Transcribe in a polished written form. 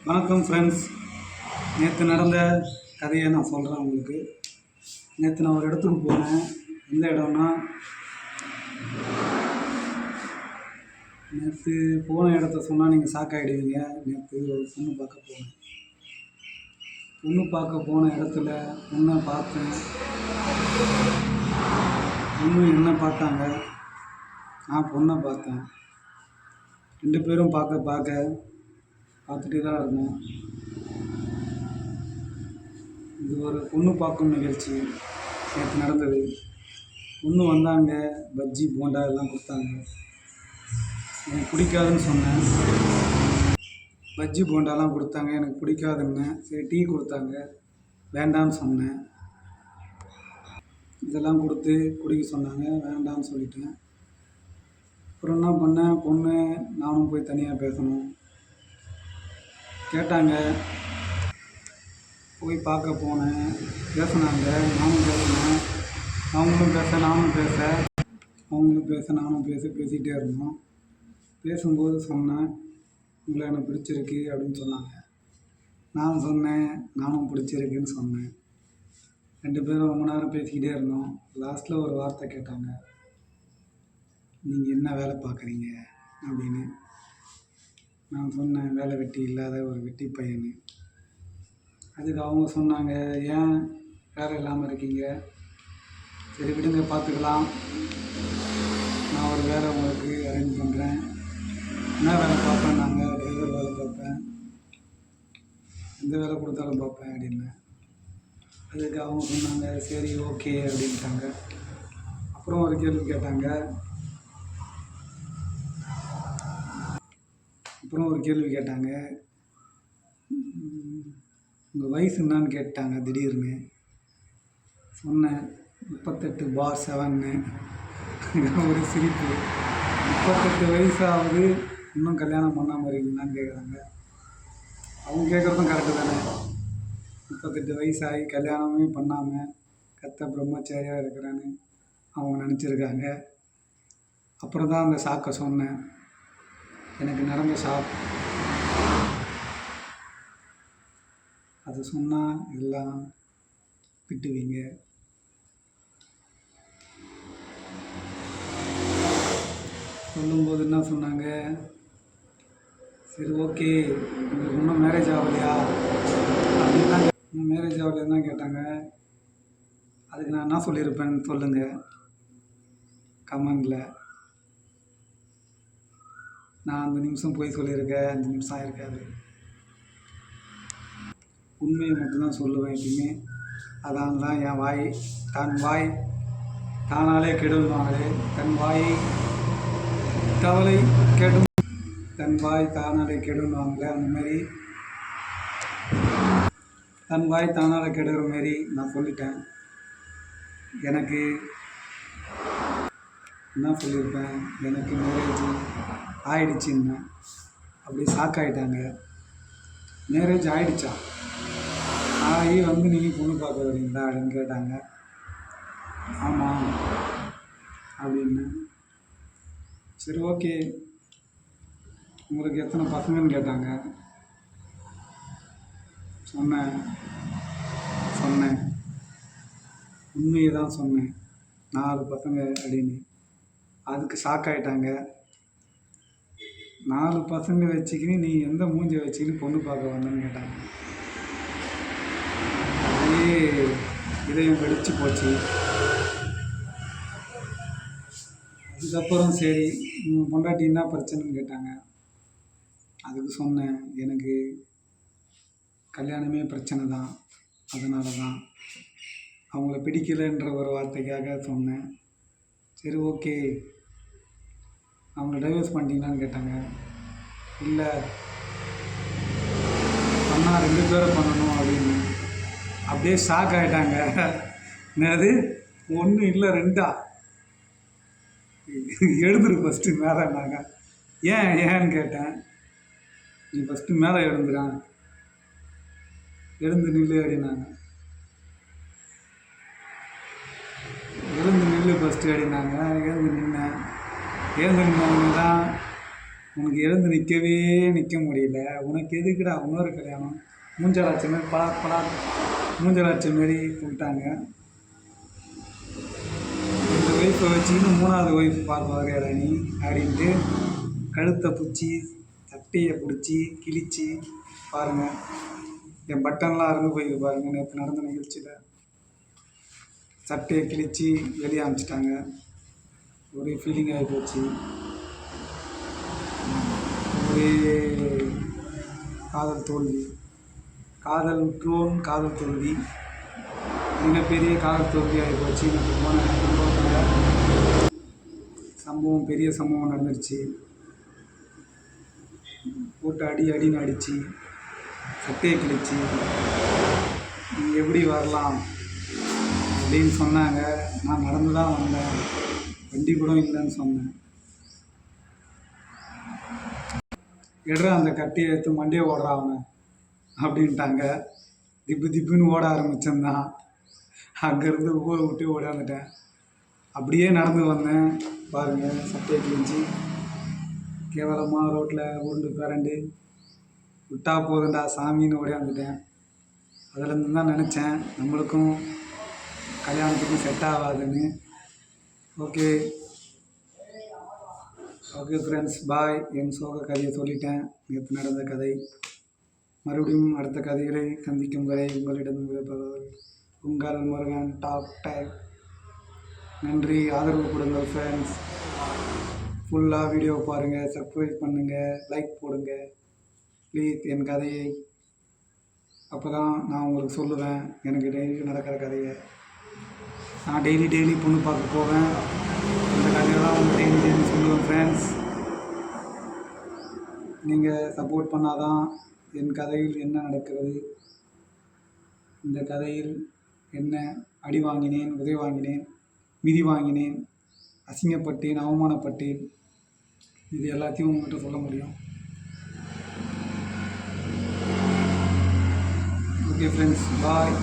வணக்கம் ஃப்ரெண்ட்ஸ். நேற்று நடந்த கதையை நான் சொல்கிறேன் உங்களுக்கு. நேற்று நான் ஒரு இடத்துக்கு போனேன். எந்த இடம்னா, நேற்று போன இடத்த சொன்னால் நீங்கள் ஷாக்காகிடுவீங்க. நேற்று ஒரு பொண்ணு பார்க்க போனேன். பொண்ணு பார்க்க போன இடத்துல பொண்ணை பார்த்தேன். பொண்ணு என்ன பார்த்தாங்க, நான் பொண்ணை பார்த்தேன். 2 பேரும் பார்த்துட்டே தான் இருந்தோம். இது ஒரு பொண்ணு பார்க்கும் நிகழ்ச்சி நேற்று நடந்தது. பொண்ணு வந்தாங்க, பஜ்ஜி போண்டா எல்லாம் கொடுத்தாங்க. எனக்கு பிடிக்காதுன்னு சொன்னேன். பஜ்ஜி போண்டாலாம் கொடுத்தாங்க, எனக்கு பிடிக்காதுன்னு. சரி, டீ கொடுத்தாங்க, வேண்டான்னு சொன்னேன். இதெல்லாம் கொடுத்து குடிக்க சொன்னாங்க, வேண்டான்னு சொல்லிட்டேன். அப்புறம் என்ன பண்ணேன், பொண்ணு நானும் போய் தனியாக பேசணும் கேட்டாங்க. போய் பார்க்க போனேன், பேசினாங்க, நானும் பேசினேன். அவங்களும் பேச நானும் பேச, அவங்களும் பேச நானும் பேசிகிட்டே இருந்தோம். பேசும்போது சொன்னேன், உங்களை எனக்கு பிடிச்சிருக்கு அப்படின்னு சொன்னாங்க. நான் சொன்னேன், நானும் பிடிச்சிருக்குன்னு சொன்னேன். 2 பேரும் ரொம்ப நேரம் பேசிக்கிட்டே இருந்தோம். லாஸ்ட்டில் ஒரு வார்த்தை கேட்டாங்க, நீங்கள் என்ன வேலை பார்க்குறீங்க அப்படின்னு. நான் சொன்னேன், வேலை வெட்டி இல்லாத ஒரு வெட்டி பையனு. அதுக்கு அவங்க சொன்னாங்க, ஏன் வேலை இல்லாமல் இருக்கீங்க? சரி விடுங்க, பார்த்துக்கலாம். நான் ஒரு வேலை உங்களுக்கு அரேஞ்ச் பண்ணுறேன். என்ன வேலை பார்ப்பேன்? நாங்கள் டிரைவர் வேலை பார்ப்பேன், எந்த வேலை கொடுத்தாலும் பார்ப்பேன் அப்படின்னு. அதுக்கு அவங்க சொன்னாங்க, சரி ஓகே அப்படின்ட்டாங்க. அப்புறம் ஒரு கேள்வி கேட்டாங்க. உங்கள் வயசு என்னான்னு கேட்டாங்க திடீர்னு. சொன்னேன் 38/7ன்னு. ஒரு சிரிப்பு. 38 வயசாவது இன்னும் கல்யாணம் பண்ணாமல் இருக்கீங்களான்னு கேட்குறாங்க. அவங்க கேட்குறதும் கரெக்டு தானே. 38 வயசாகி கல்யாணமே பண்ணாமல் கத்த பிரம்மச்சாரியாக இருக்கிறான்னு அவங்க நினச்சிருக்காங்க. அப்புறம் தான் அந்த ஷாக்கை சொன்னேன், எனக்கு நடந்த ஷாக். அது சொன்னால் எல்லாம் திட்டுவீங்க. சொல்லும்போது என்ன சொன்னாங்க, சரி ஓகே, உங்களுக்கு இன்னும் மேரேஜ் ஆகலையா அப்படின்னா, இன்னும் மேரேஜ் ஆகலைன்னு தான் கேட்டாங்க. அதுக்கு நான் என்ன சொல்லியிருப்பேன்னு சொல்லுங்கள் கமெண்டில். நான் 5 நிமிஷம் போய் சொல்லியிருக்கேன், 5 நிமிஷம் ஆகிருக்காது. உண்மையை மட்டும்தான் சொல்லுவேன் எப்பயுமே. அதான் தான் என் வாய். தன் வாய் தானாலே கெடுவாங்களே, தன் வாயை கவலை கெடும், தன் வாய் தானாலே கெடுவாங்களே, அந்த மாதிரி தன் வாய் தானாலே கெடுற மாரி நான் சொல்லிட்டேன். எனக்கு என்ன சொல்லியிருப்பேன், எனக்கு மேரேஜ் ஆயிடுச்சுன்னு. அப்படியே ஷாக் ஆகிட்டாங்க. மேரேஜ் ஆகிடுச்சா? ஆகி வந்து நீங்கள் பொண்ணு பார்க்க வரீங்களா அப்படின்னு கேட்டாங்க. ஆமாம் அப்படின்னு. சரி ஓகே, உங்களுக்கு எத்தனை பசங்கன்னு கேட்டாங்க. சொன்னேன் உண்மையை தான் சொன்னேன், 4 பசங்க அப்படின்னு. அதுக்கு ஷாக் ஆகிட்டாங்க. 4 பசங்க வச்சுக்கின்னு நீ எந்த மூஞ்சி வச்சுக்கின்னு பொண்ணு பார்க்க வந்தேன்னு கேட்டாங்க. அப்படியே இதயம் வெடிச்சு போச்சு. அதுக்கப்புறம் சரி, பொண்டாட்டி என்ன பிரச்சனைன்னு கேட்டாங்க. அதுக்கு சொன்னேன், எனக்கு கல்யாணமே பிரச்சனை தான், அதனால தான் அவங்கள பிடிக்கலைன்ற ஒரு வார்த்தைக்காக சொன்னேன். சரி ஓகே, அவங்க டைவர்ஸ் பண்ணிட்டீங்களான்னு கேட்டாங்க. இல்லை, பண்ணால் 2 பேரும் பண்ணணும் அப்படின்னு. அப்படியே ஷாக் ஆகிட்டாங்க. என்னது 1 இல்லை 2ஆ? எழுந்துரு ஃபஸ்ட்டு மேலேன்னாங்க. ஏன்னு கேட்டேன். நீ ஃபஸ்ட்டு மேலே எழுந்துறான், எழுந்து நில்லு அப்படின்னாங்க. எழுந்து நில்லு ஃபஸ்ட்டு அப்படின்னாங்க. எழுந்து நின்னவங்க தான் உனக்கு எழுந்து நிற்க முடியல, உனக்கு எதுக்குடா இன்னொரு கல்யாணம், மூஞ்சலாட்சி மாதிரி பலா மூஞ்சலாட்சி மாரி சொல்லிட்டாங்க. இந்த ஒய்ஃபை வச்சுக்கின்னு 3வது ஒய்ஃப் பார்ப்பாரு நீ அப்படின்ட்டு கழுத்தை பிடிச்சி சட்டையை பிடிச்சி கிழிச்சு பாருங்கள். என் பட்டன்லாம் அறுந்து போயிருக்கு பாருங்கள். நேற்று நடந்த நிகழ்ச்சியில் சட்டையை கிழிச்சு வெளியே அனுப்பிச்சிட்டாங்க. ஒரே ஃபீலிங் ஆகி போச்சு. ஒரே காதல் தோல்வி, காதல் ட்ரோன், காதல் தோல்வி, மிகப்பெரிய காதல் தோல்வி ஆகி போச்சு. எனக்கு போன சம்பவம் பெரிய சம்பவம் நடந்துருச்சு. போட்டு அடின்னு அடித்து சட்டையை கிழிச்சு நீ எப்படி வரலாம் அப்படின்னு சொன்னாங்க. நான் நடந்து தான் வந்தேன், வண்டி கூட இல்லைன்னு சொன்னேன். எடுற அந்த கட்டியை எடுத்து மண்டியை ஓடுறான் அப்படின்ட்டாங்க. திப்புன்னு ஓட ஆரம்பித்தேன்தான். அங்கேருந்து ஊரை விட்டு ஓடாந்துட்டேன். அப்படியே நடந்து வந்தேன் பாருங்கள். சட்டையை கிழிஞ்சி கேவலமாக ரோட்டில் உருண்டு பிறண்டு விட்டா போதுண்டா சாமின்னு ஓடியாந்துட்டேன். அதிலேருந்து தான் நினச்சேன் நம்மளுக்கும் கல்யாணத்துக்கும் செட் ஆகாதுன்னு. ஓகே ஃப்ரெண்ட்ஸ், பாய். என் சோக கதையை சொல்லிட்டேன், நேற்று நடந்த கதை. மறுபடியும் அடுத்த கதைகளை சந்திக்கும் வரை உங்களிடம் விடைபெறுவது உங்கள் முருகன் டாப் டைப். நன்றி, ஆதரவு கொடுங்க ஃப்ரெண்ட்ஸ். ஃபுல்லாக வீடியோ பாருங்கள், சப்ஸ்கிரைப் பண்ணுங்கள், லைக் போடுங்க ப்ளீஸ் என் கதையை. அப்போ தான் நான் உங்களுக்கு சொல்லுவேன் எனக்கு டெய்லி நடக்கிற கதையை. நான் டெய்லி பொண்ணு பார்க்க போவேன். அந்த கதையெல்லாம் உங்களுக்கு டெய்லி சொல்லுவேன் ஃப்ரெண்ட்ஸ். நீங்கள் சப்போர்ட் பண்ணாதான் என் கதையில் என்ன நடக்கிறது, இந்த கதையில் என்ன அடி வாங்கினேன், உதவி வாங்கினேன், மிதி வாங்கினேன், அசிங்கப்பட்டேன், அவமானப்பட்டேன், இது எல்லாத்தையும் உங்கள்கிட்ட சொல்ல முடியும். ஓகே ஃப்ரெண்ட்ஸ், பாய்.